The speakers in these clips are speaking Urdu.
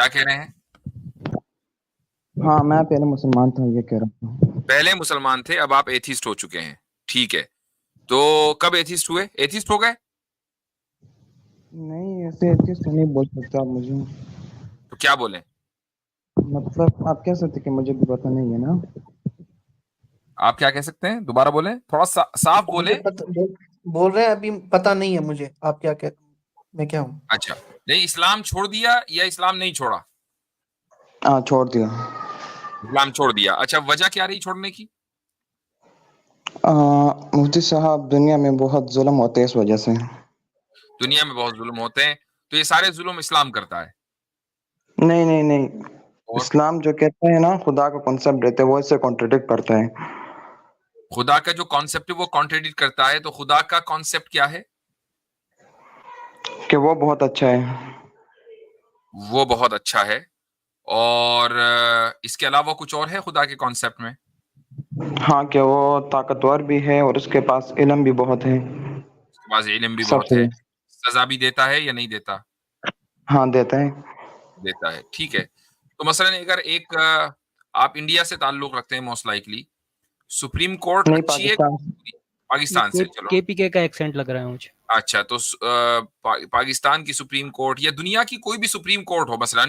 کیا کہہ رہے ہیں؟ ہاں میں پہلے مسلمان تھا یہ کہہ رہا ہوں. پہلے مسلمان تھے، اب آپ ایتھیسٹ ہو چکے ہیں. ٹھیک ہے، تو کب ایتھیسٹ ہوئے؟ ایتھیسٹ ہو گئے نہیں ایسے ایتھیسٹ نہیں بول سکتے آپ مجھے. تو کیا بولیں؟ مطلب آپ کہہ سکتے کہ مجھے بھی پتہ نہیں ہے نا. آپ کیا کہہ سکتے ہیں؟ دوبارہ بولیں، تھوڑا صاف بولیں. مجھے بول رہے ہیں ابھی پتہ نہیں ہے مجھے آپ کیا میں کیا ہوں. اچھا، نہیں اسلام چھوڑ دیا یا اسلام نہیں چھوڑا؟ ہاں چھوڑ دیا. اسلام چھوڑ دیا. اچھا، وجہ کیا رہی چھوڑنے کی؟ مفتی صاحب دنیا میں بہت ظلم ہوتے ہیں اس وجہ سے. دنیا میں بہت ظلم ہوتے ہیں، تو یہ سارے ظلم اسلام کرتا ہے؟ نہیں نہیں نہیں، اور اسلام جو کہتا ہے نا خدا کا کنسپٹ رہتا ہے وہ اس سے کانٹرڈکٹ کرتا ہے. خدا کا جو کانسیپٹ ہے وہ کانٹریڈکٹ کرتا ہے، تو خدا کا کانسیپٹ کیا ہے؟ کہ وہ بہت اچھا ہے. وہ بہت اچھا ہے. اور اس کے علاوہ کچھ اور ہے خدا کے کانسیپٹ میں؟ ہاں کہ وہ طاقتور بھی ہے اور اس کے پاس علم بھی بہت ہے. اس کے پاس علم بھی سب بہت سے ہے. سزا بھی دیتا ہے یا نہیں دیتا؟ ہاں دیتا ہے. دیتا ہے. ٹھیک ہے، تو مثلا اگر ایک آپ انڈیا سے تعلق رکھتے ہیں موسٹ لائکلی، سپریم کورٹ نہیں اچھی ہے؟ پاکستان. پاکستان سے، چلو کے پی کے کا ایکسینٹ لگ رہا ہے مجھے. اچھا، تو پاکستان کی سپریم کورٹ یا دنیا کی کوئی بھی سپریم کورٹ ہو مثلا،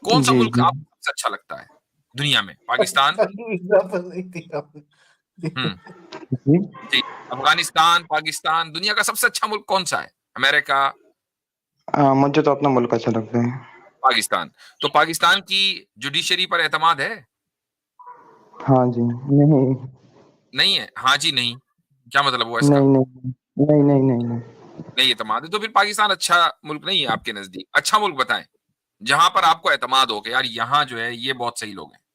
کون سا جی ملک جی آپ کو سب سے اچھا لگتا ہے دنیا میں؟ پاکستان؟ جی. جی، افغانستان، پاکستان، دنیا کا سب سے اچھا ملک کون سا ہے؟ امریکہ؟ مجھے تو اپنا ملک اچھا لگتا ہے. پاکستان. تو پاکستان کی جوڈیشری پر اعتماد ہے؟ ہاں جی. نہیں نہیں ہے؟ ہاں جی نہیں، کیا مطلب ہوا اس کا؟ نہیں نہیں نہیں نہیں نہیں نہیں. نہیں اعتماد ہے تو پھر پاکستان اچھا ملک نہیں ہے آپ کے نزدیک. اچھا ملک بتائیں جہاں پر آپ کو اعتماد ہو کہ یار یہاں جو ہے یہ بہت صحیح لوگ ہیں.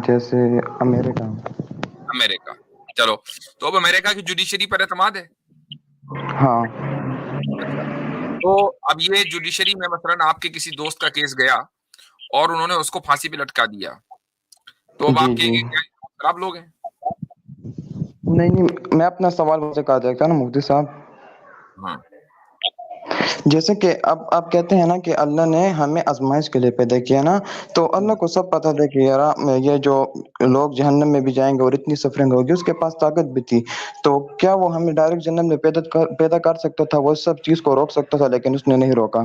جیسے امریکہ. امریکہ. چلو، تو اب امریکہ کی جوڈیشری پر اعتماد ہے؟ ہاں. اچھا، تو اب یہ جوڈیشری میں مثلا آپ کے کسی دوست کا کیس گیا اور انہوں نے اس کو پھانسی پہ لٹکا دیا، تو اب جی آپ کہیں جی. گے کیا خراب لوگ ہیں؟ نہیں نہیں میں اپنا سوال مجھے کہا جائے گا نا مفتی صاحب. ہاں. جیسے کہ اب آپ کہتے ہیں نا کہ اللہ نے ہمیں آزمائش کے لیے پیدا کیا نا، تو اللہ کو سب پتا تھا کہ یار یہ جو لوگ جہنم میں بھی جائیں گے اور اتنی سفرنگ ہوگی، اس کے پاس طاقت بھی تھی، تو کیا وہ ہمیں ڈائریکٹ جنت میں پیدا کر سکتا تھا؟ وہ سب چیز کو روک سکتا تھا لیکن اس نے نہیں روکا.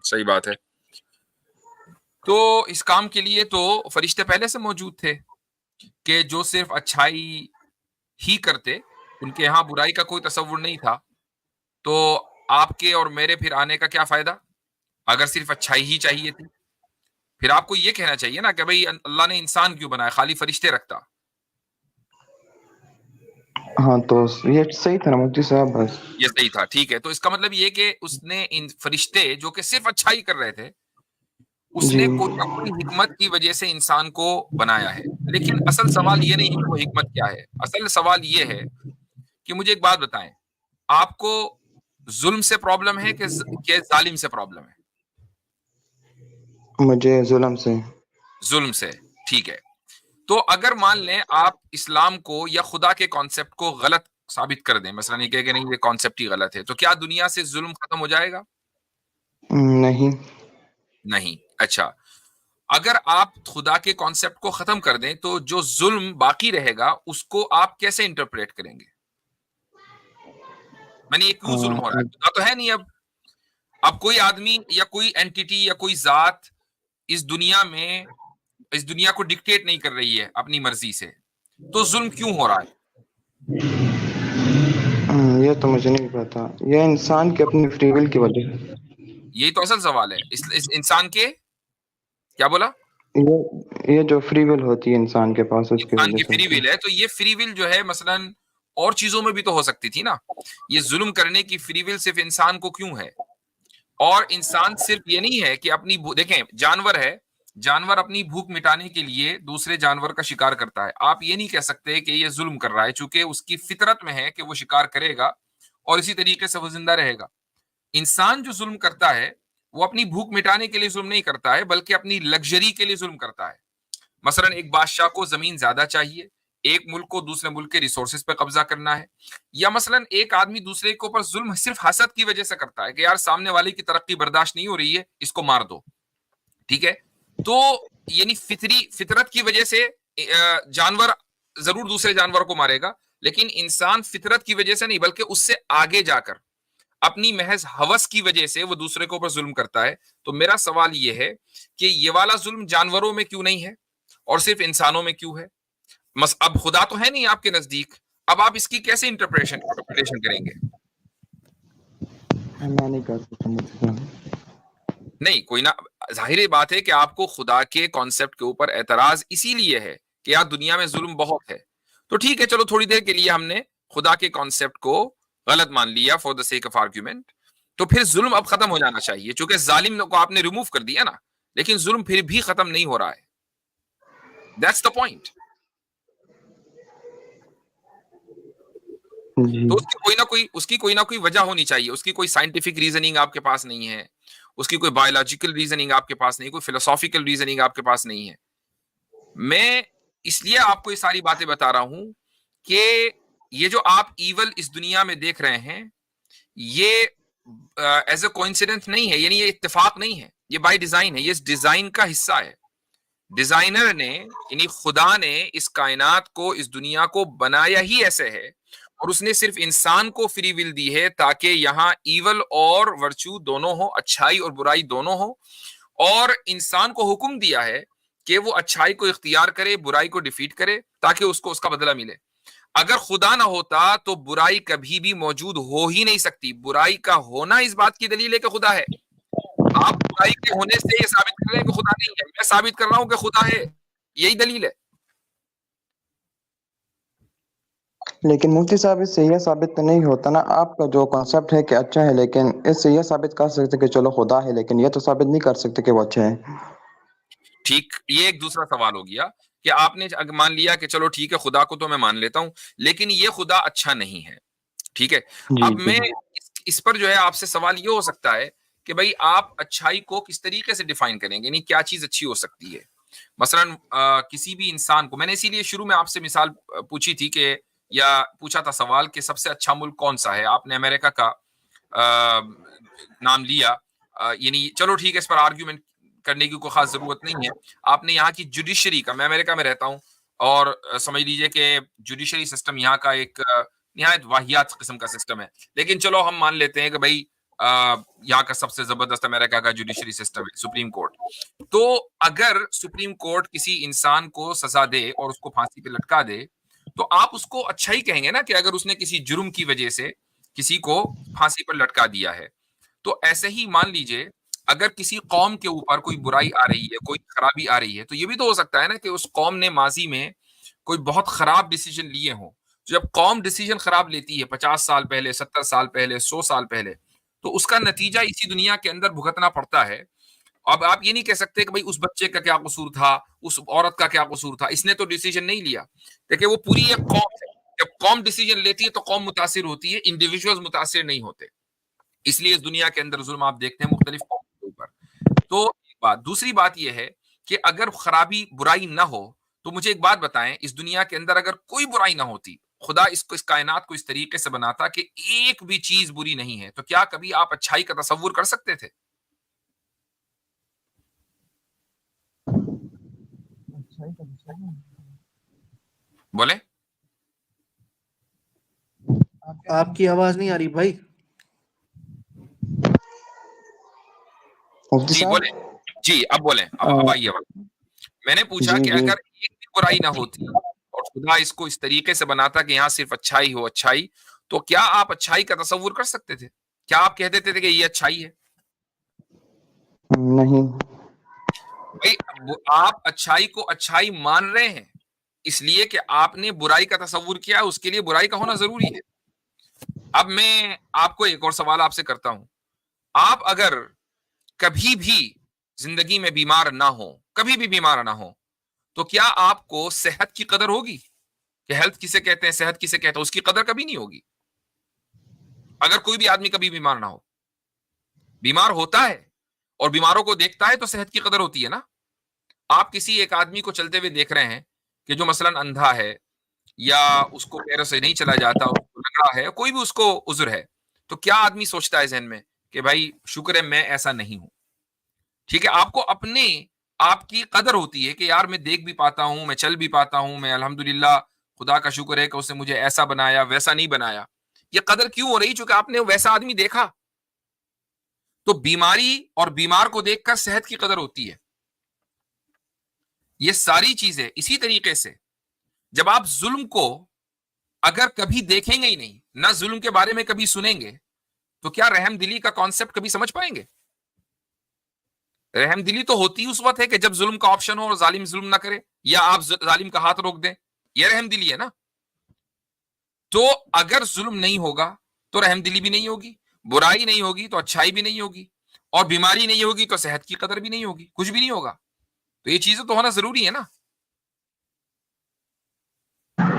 صحیح بات ہے. تو اس کام کے لیے تو فرشتے پہلے سے موجود تھے کہ جو صرف اچھائی ہی کرتے، ان کے یہاں برائی کا کوئی تصور نہیں تھا. تو آپ کے اور میرے پھر آنے کا کیا فائدہ اگر صرف اچھائی ہی چاہیے تھی؟ پھر آپ کو یہ کہنا چاہیے نا کہ بھئی اللہ نے انسان کیوں بنایا، خالی فرشتے رکھتا. ہاں تو یہ صحیح تھا نا مفتی صاحب. بس یہ صحیح تھا. ٹھیک ہے، تو اس کا مطلب یہ کہ اس نے ان فرشتے جو کہ صرف اچھائی کر رہے تھے، اس جی. نے کوئی نہ کوئی حکمت کی وجہ سے انسان کو بنایا ہے. لیکن اصل سوال یہ نہیں ہے کہ وہ حکمت کیا ہے. اصل سوال یہ ہے کہ مجھے ایک بات بتائیں، آپ کو ظلم سے پرابلم ہے کہ ظالم سے پرابلم ہے؟ مجھے ظلم سے. ظلم سے. ٹھیک ہے، تو اگر مان لیں آپ اسلام کو یا خدا کے کانسیپٹ کو غلط ثابت کر دیں، مثلا یہ کہہ کہ نہیں یہ کانسیپٹ ہی غلط ہے، تو کیا دنیا سے ظلم ختم ہو جائے گا؟ نہیں. نہیں. اچھا، اگر آپ خدا کے کانسیپٹ کو ختم کر دیں تو جو ظلم باقی رہے گا اس کو آپ کیسے انٹرپریٹ کریں گے؟ میں نے یہ کیوں ظلم ہو رہا ہے؟ خدا تو ہے نہیں. اب کوئی آدمی یا کوئی اینٹیٹی یا کوئی ذات اس دنیا کو ڈکٹیٹ نہیں کر رہی ہے اپنی مرضی سے، تو ظلم کیوں ہو رہا ہے؟ یہ تو مجھے نہیں پتا. یہ انسان کی اپنی فری ول کی وجہ سے. یہی تو اصل سوال ہے. اس انسان کے کیا بولا؟ یہ جو فری ول ہوتی ہے انسان کے پاس اس کی انسان وجہ کی سے فری ہوتی ول ہے. تو یہ فری ول جو ہے مثلا اور چیزوں میں بھی تو ہو سکتی تھی نا. یہ ظلم کرنے کی فری ول صرف انسان کو کیوں ہے؟ اور انسان صرف یہ نہیں ہے کہ اپنی دیکھیں جانور ہے، جانور اپنی بھوک مٹانے کے لیے دوسرے جانور کا شکار کرتا ہے. آپ یہ نہیں کہہ سکتے کہ یہ ظلم کر رہا ہے، چونکہ اس کی فطرت میں ہے کہ وہ شکار کرے گا اور اسی طریقے سے وہ زندہ رہے گا. انسان جو ظلم کرتا ہے وہ اپنی بھوک مٹانے کے لیے ظلم نہیں کرتا ہے، بلکہ اپنی لگژری کے لیے ظلم کرتا ہے. مثلا ایک بادشاہ کو زمین زیادہ چاہیے، ایک ملک کو دوسرے ملک کے ریسورسز پہ قبضہ کرنا ہے، یا مثلاً ایک آدمی دوسرے کے اوپر ظلم صرف حسد کی وجہ سے کرتا ہے کہ یار سامنے والے کی ترقی برداشت نہیں ہو رہی ہے، اس کو مار دو، ٹھیک ہے؟ تو یعنی فطرت کی وجہ سے جانور ضرور دوسرے جانور کو مارے گا، لیکن انسان فطرت کی وجہ سے نہیں بلکہ اس سے آگے جا کر اپنی محض ہوس کی وجہ سے وہ دوسرے کے اوپر ظلم کرتا ہے. تو میرا سوال یہ ہے کہ یہ والا ظلم جانوروں میں کیوں نہیں ہے اور صرف انسانوں میں کیوں ہے؟ اب خدا تو ہے نہیں آپ کے نزدیک، اب آپ اس کی کیسے انٹرپریٹیشن کریں گے؟ میں نہیں کر سکتا. نہیں کوئی نہ، ظاہر بات ہے کہ آپ کو خدا کے کانسیپٹ کے اوپر اعتراض اسی لیے ہے کہ یار دنیا میں ظلم بہت ہے. تو ٹھیک ہے، چلو تھوڑی دیر کے لیے ہم نے خدا کے کانسیپٹ کو غلط مان لیا for the sake of argument, تو پھر ظلم اب ختم ہو جانا چاہیے، چونکہ ظالم کو آپ نے ریموو کر دیا نا، لیکن ظلم پھر بھی ختم نہیں ہو رہا ہے. That's the point. تو اس کی کوئی نہ کوئی وجہ ہونی چاہیے، اس کی کوئی سائنٹیفک ریزننگ آپ کے پاس نہیں ہے، اس کی کوئی بایولوجیکل ریزننگ آپ کے پاس نہیں، کوئی فلسافیکل ریزننگ آپ کے پاس نہیں ہے. میں اس لیے آپ کو یہ ساری باتیں بتا رہا ہوں کہ یہ جو آپ ایول اس دنیا میں دیکھ رہے ہیں یہ ایز اے کوئنسیڈنس نہیں ہے، یعنی یہ اتفاق نہیں ہے، یہ بائی ڈیزائن ہے، یہ اس ڈیزائن کا حصہ ہے. ڈیزائنر نے یعنی خدا نے اس کائنات کو، اس دنیا کو بنایا ہی ایسے ہے، اور اس نے صرف انسان کو فری ول دی ہے تاکہ یہاں ایول اور ورچو دونوں ہوں، اچھائی اور برائی دونوں ہوں، اور انسان کو حکم دیا ہے کہ وہ اچھائی کو اختیار کرے، برائی کو ڈیفیٹ کرے تاکہ اس کو اس کا بدلہ ملے. اگر خدا نہ ہوتا تو برائی کبھی بھی موجود ہو ہی نہیں سکتی. برائی کا ہونا اس بات کی دلیل ہے کہ خدا ہے. آپ برائی کے ہونے سے یہ ثابت کر رہے ہیں کہ خدا نہیں ہے، میں ثابت کر رہا ہوں کہ خدا ہے، یہی دلیل ہے. لیکن مفتی صاحب اس سے یہ ثابت نہیں ہوتا نا، آپ کا جو کانسیپٹ ہے کہ اچھا ہے، لیکن اس سے یہ ثابت کر سکتے کہ چلو خدا ہے، لیکن یہ تو ثابت نہیں کر سکتے کہ وہ اچھا ہے. ٹھیک، یہ ایک دوسرا سوال ہو گیا کہ آپ نے مان لیا کہ چلو ٹھیک ہے خدا کو تو میں مان لیتا ہوں لیکن یہ خدا اچھا نہیں ہے. ٹھیک ہے، اب میں اس پر جو ہے آپ سے سوال یہ ہو سکتا ہے کہ بھائی آپ اچھائی کو کس طریقے سے ڈیفائن کریں گے، یعنی کیا چیز اچھی ہو سکتی ہے. مثلا کسی بھی انسان کو، میں نے اسی لیے شروع میں آپ سے مثال پوچھی تھی کہ یا پوچھا تھا سوال کہ سب سے اچھا ملک کون سا ہے، آپ نے امریکہ کا نام لیا. یعنی چلو ٹھیک ہے، اس پر آرگیومنٹ کرنے کی کوئی خاص ضرورت نہیں ہے. آپ نے یہاں کی جوڈیشری کا، میں امریکہ میں رہتا ہوں اور سمجھ لیجئے کہ جوڈیشری سسٹم یہاں کا ایک نہایت واہیات قسم کا سسٹم ہے، لیکن چلو ہم مان لیتے ہیں کہ بھائی یہاں کا سب سے زبردست امریکہ کا جوڈیشری سسٹم ہے سپریم کورٹ. تو اگر سپریم کورٹ کسی انسان کو سزا دے اور اس کو پھانسی پہ لٹکا دے تو آپ اس کو اچھا ہی کہیں گے نا کہ اگر اس نے کسی جرم کی وجہ سے کسی کو پھانسی پر لٹکا دیا ہے. تو ایسے ہی مان لیجئے اگر کسی قوم کے اوپر کوئی برائی آ رہی ہے، کوئی خرابی آ رہی ہے، تو یہ بھی تو ہو سکتا ہے نا کہ اس قوم نے ماضی میں کوئی بہت خراب ڈیسیجن لیے ہوں. جب قوم ڈیسیجن خراب لیتی ہے 50 سال پہلے، 70 سال پہلے، 100 سال پہلے، تو اس کا نتیجہ اسی دنیا کے اندر بھگتنا پڑتا ہے. اب آپ یہ نہیں کہہ سکتے کہ بھائی اس بچے کا کیا قصور تھا، اس عورت کا کیا قصور تھا، اس نے تو ڈیسیجن نہیں لیا. دیکھیں وہ پوری ایک قوم ہے، جب قوم ڈیسیجن لیتی ہے تو قوم متاثر ہوتی ہے، انڈیویجولز متاثر نہیں ہوتے. اس لیے اس دنیا کے اندر ظلم آپ دیکھتے ہیں مختلف قوموں کے اوپر. تو ایک بات، دوسری بات یہ ہے کہ اگر خرابی برائی نہ ہو تو مجھے ایک بات بتائیں، اس دنیا کے اندر اگر کوئی برائی نہ ہوتی، خدا اس کائنات کو اس طریقے سے بناتا کہ ایک بھی چیز بری نہیں ہے، تو کیا کبھی آپ اچھائی کا تصور کر سکتے تھے؟ بولیں. آپ کی آواز نہیں آ رہی بھائی. مفتی جی صاحب بولیں، جی اب بولیں، اب آئیے. میں نے پوچھا کہ اگر ایک بھی برائی نہ ہوتی اور خدا اس کو اس طریقے سے بناتا کہ یہاں صرف اچھائی ہو، اچھائی، تو کیا آپ اچھائی کا تصور کر سکتے تھے؟ کیا آپ کہہ دیتے تھے کہ یہ اچھائی ہے؟ نہیں. بھائی آپ اچھائی کو اچھائی مان رہے ہیں اس لیے کہ آپ نے برائی کا تصور کیا، اس کے لیے برائی کا ہونا ضروری ہے. اب میں آپ کو ایک اور سوال آپ سے کرتا ہوں. آپ اگر کبھی بھی زندگی میں بیمار نہ ہو، کبھی بھی بیمار نہ ہو، تو کیا آپ کو صحت کی قدر ہوگی؟ کہ ہیلتھ کسے کہتے ہیں، صحت کسے کہتے ہیں، اس کی قدر کبھی نہیں ہوگی. اگر کوئی بھی آدمی کبھی بیمار نہ ہو، بیمار ہوتا ہے اور بیماروں کو دیکھتا ہے تو صحت کی قدر ہوتی ہے نا. آپ کسی ایک آدمی کو چلتے ہوئے دیکھ رہے ہیں کہ جو مثلا اندھا ہے یا اس کو پیروں سے نہیں چلا جاتا، اس کو لگڑا ہے، کوئی بھی اس کو عذر ہے، تو کیا آدمی سوچتا ہے ذہن میں کہ بھائی شکر ہے میں ایسا نہیں ہوں. ٹھیک ہے، آپ کو اپنے آپ کی قدر ہوتی ہے کہ یار میں دیکھ بھی پاتا ہوں، میں چل بھی پاتا ہوں، میں الحمدللہ خدا کا شکر ہے کہ اس نے مجھے ایسا بنایا ویسا نہیں بنایا. یہ قدر کیوں ہو رہی؟ چونکہ آپ نے ویسا آدمی دیکھا. تو بیماری اور بیمار کو دیکھ کر صحت کی قدر ہوتی ہے. یہ ساری چیزیں اسی طریقے سے جب آپ ظلم کو اگر کبھی دیکھیں گے ہی نہیں، نہ ظلم کے بارے میں کبھی سنیں گے، تو کیا رحم دلی کا کانسیپٹ کبھی سمجھ پائیں گے؟ رحم دلی تو ہوتی اس وقت ہے کہ جب ظلم کا آپشن ہو اور ظالم ظلم نہ کرے، یا آپ ظالم کا ہاتھ روک دیں، یہ رحم دلی ہے نا. تو اگر ظلم نہیں ہوگا تو رحم دلی بھی نہیں ہوگی، برائی نہیں ہوگی تو اچھائی بھی نہیں ہوگی، اور بیماری نہیں ہوگی تو صحت کی قدر بھی نہیں ہوگی، کچھ بھی نہیں ہوگا. تو یہ چیزیں تو ہونا ضروری ہے نا.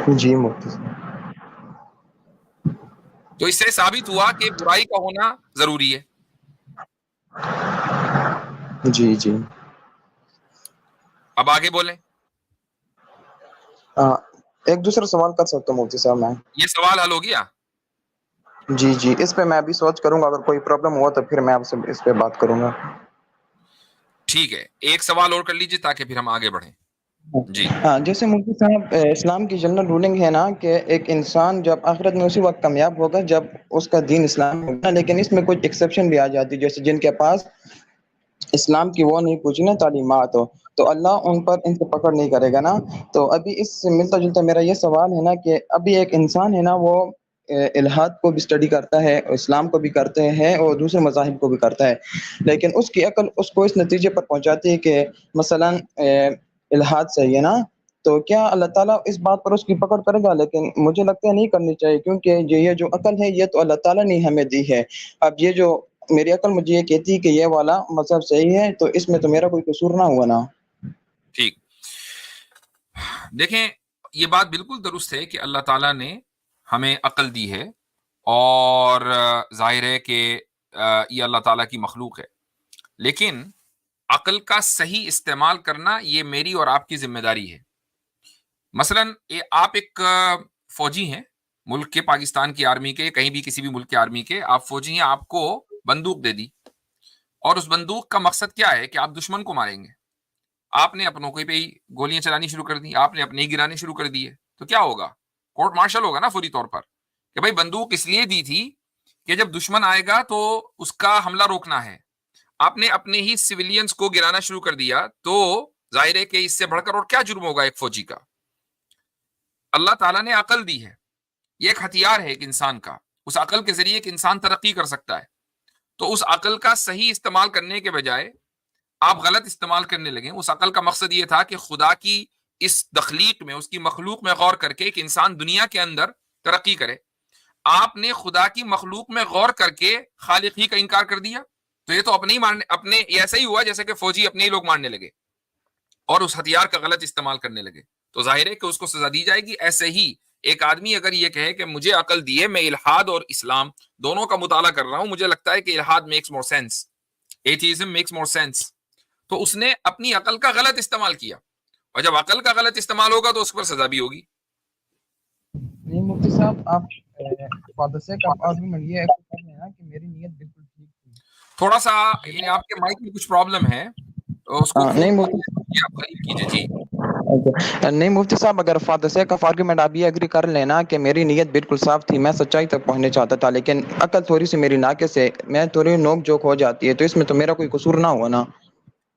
جی مفتی صاحب. تو اس سے ثابت ہوا کہ برائی کا ہونا ضروری ہے. جی جی. اب آگے بولیں. ایک دوسرا سوال کر سکتا ہوں مفتی صاحب میں؟ یہ سوال حل ہو گیا. جی جی، اس پہ میں ابھی سوچ کروں گا، اگر کوئی پرابلم ہوا تو پھر میں آپ سے اس پہ بات کروں گا. ٹھیک ہے، ایک سوال اور کر لیجیے تاکہ پھر ہم آگے بڑھیں. جی ہاں، جیسے مفتی صاحب اسلام کی جنرل رولنگ ہے نا کہ ایک انسان جب آخرت میں اسی وقت کامیاب ہوگا جب اس کا دین اسلام ہوگا، لیکن اس میں کچھ ایکسیپشن بھی آ جاتی ہے، جیسے جن کے پاس اسلام کی وہ نہیں پوچھی نا تعلیمات ہو تو اللہ ان پر ان سے پکڑ نہیں کرے گا نا. تو ابھی اس سے ملتا جلتا میرا یہ سوال ہے نا کہ ابھی ایک انسان ہے نا وہ الہاد کو بھی اسٹڈی کرتا ہے، اسلام کو بھی کرتے ہیں اور دوسرے مذاہب کو بھی کرتا ہے، لیکن اس کی عقل اس کو اس نتیجے پر پہنچاتی ہے کہ مثلا الہاد صحیح ہے نا، تو کیا اللہ تعالیٰ اس بات پر اس کی پکڑ کرے گا؟ لیکن مجھے لگتا ہے نہیں کرنی چاہیے، کیونکہ یہ جو عقل ہے یہ تو اللہ تعالیٰ نے ہمیں دی ہے. اب یہ جو میری عقل مجھے یہ کہتی ہے کہ یہ والا مذہب صحیح ہے، تو اس میں تو میرا کوئی قصور نہ ہوا نا. ٹھیک. دیکھیں یہ بات بالکل درست ہے کہ اللہ تعالیٰ نے ہمیں عقل دی ہے، اور ظاہر ہے کہ یہ اللہ تعالیٰ کی مخلوق ہے، لیکن عقل کا صحیح استعمال کرنا یہ میری اور آپ کی ذمہ داری ہے. مثلا آپ ایک فوجی ہیں ملک کے، پاکستان کی آرمی کے، کہیں بھی کسی بھی ملک کے آرمی کے آپ فوجی ہیں، آپ کو بندوق دے دی، اور اس بندوق کا مقصد کیا ہے کہ آپ دشمن کو ماریں گے. آپ نے اپنوں کے پہ ہی گولیاں چلانی شروع کر دی، آپ نے اپنے ہی گرانے شروع کر دیے، تو کیا ہوگا؟ کورٹ مارشل ہوگا نا فوری طور پر کہ بھائی بندوق اس لیے دی تھی کہ جب دشمن آئے گا تو اس کا حملہ روکنا ہے. آپ نے اپنے ہی سویلینز کو گرانا شروع کر دیا، تو ظاہر ہے کہ اس سے بڑھ کر اور کیا جرم ہوگا ایک فوجی کا. اللہ تعالیٰ نے عقل دی ہے، یہ ایک ہتھیار ہے ایک انسان کا، اس عقل کے ذریعے ایک انسان ترقی کر سکتا ہے. تو اس عقل کا صحیح استعمال کرنے کے بجائے آپ غلط استعمال کرنے لگے. اس عقل کا مقصد یہ تھا کہ خدا کی اس تخلیق میں، اس کی مخلوق میں غور کر کے ایک انسان دنیا کے اندر ترقی کرے. آپ نے خدا کی مخلوق میں غور کر کے خالق ہی کا انکار کر دیا. تو یہ تو اپنے ہی مارنے، اپنے ایسا ہی ہوا جیسے کہ فوجی اپنے ہی لوگ مارنے لگے اور اس ہتھیار کا غلط استعمال کرنے لگے. تو ظاہر ہے کہ اس کو سزا دی جائے گی. ایسے ہی ایک آدمی اگر یہ کہے کہ مجھے عقل دی ہے، میں الحاد اور اسلام دونوں کا مطالعہ کر رہا ہوں، مجھے لگتا ہے کہ الحاد makes more sense, atheism makes more sense, تو اس نے اپنی عقل کا غلط استعمال کیا، اور جب عقل کا غلط استعمال ہوگا تو اس پر سزا بھی ہوگی. نہیں مفتی صاحب، آپ فادر سے کا آرگومنٹ یہ کر رہے ہیں نا کہ میری نیت بالکل ٹھیک تھی. تھوڑا سا یعنی آپ کے مائک میں کچھ پرابلم ہے، تو اس کو نہیں فون مفتی آپ قریب کیجیے. جی نہیں مفتی صاحب، اگر فادر سے کا آرگومنٹ آپ یہ اگری کر لینا کہ میری نیت بالکل صاف تھی، میں سچائی تک پہنچنا چاہتا تھا، لیکن عقل تھوڑی سی میری ناقص ہے، میں تھوڑی نوک جھوک ہو جاتی ہے، تو اس میں تو میرا کوئی قصور نہ ہوا نا.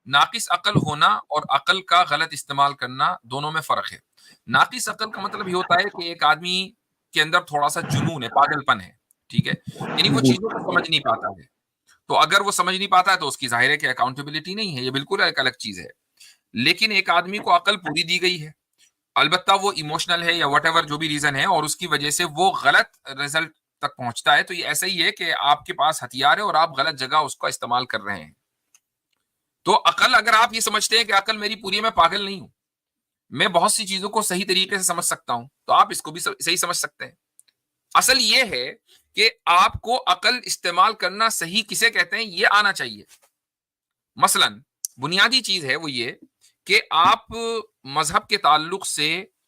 ناقص عقل ہونا اور عقل کا غلط استعمال کرنا دونوں میں فرق ہے. ناقص عقل کا مطلب یہ ہوتا ہے کہ ایک آدمی کے اندر تھوڑا سا جنون ہے، پاگل پن ہے. ٹھیک ہے، یعنی وہ چیزوں کو سمجھ نہیں پاتا ہے. تو اگر وہ سمجھ نہیں پاتا ہے تو اس کی ظاہر ہے کہ اکاؤنٹیبلٹی نہیں ہے، یہ بالکل ایک الگ چیز ہے. لیکن ایک آدمی کو عقل پوری دی گئی ہے، البتہ وہ ایموشنل ہے یا واٹ ایور جو بھی ریزن ہے، اور اس کی وجہ سے وہ غلط رزلٹ تک پہنچتا ہے، تو یہ ایسا ہی ہے کہ آپ کے پاس ہتھیار ہے اور آپ غلط جگہ اس کا استعمال کر رہے ہیں. تو عقل، اگر آپ یہ سمجھتے ہیں کہ عقل میری پوری ہے، میں پاگل نہیں ہوں، میں بہت سی چیزوں کو صحیح طریقے سے سمجھ سکتا ہوں، تو آپ اس کو بھی صحیح سمجھ سکتے ہیں. اصل یہ ہے کہ آپ کو عقل استعمال کرنا صحیح کسے کہتے ہیں یہ آنا چاہیے. مثلا بنیادی چیز ہے وہ یہ کہ آپ مذہب کے تعلق سے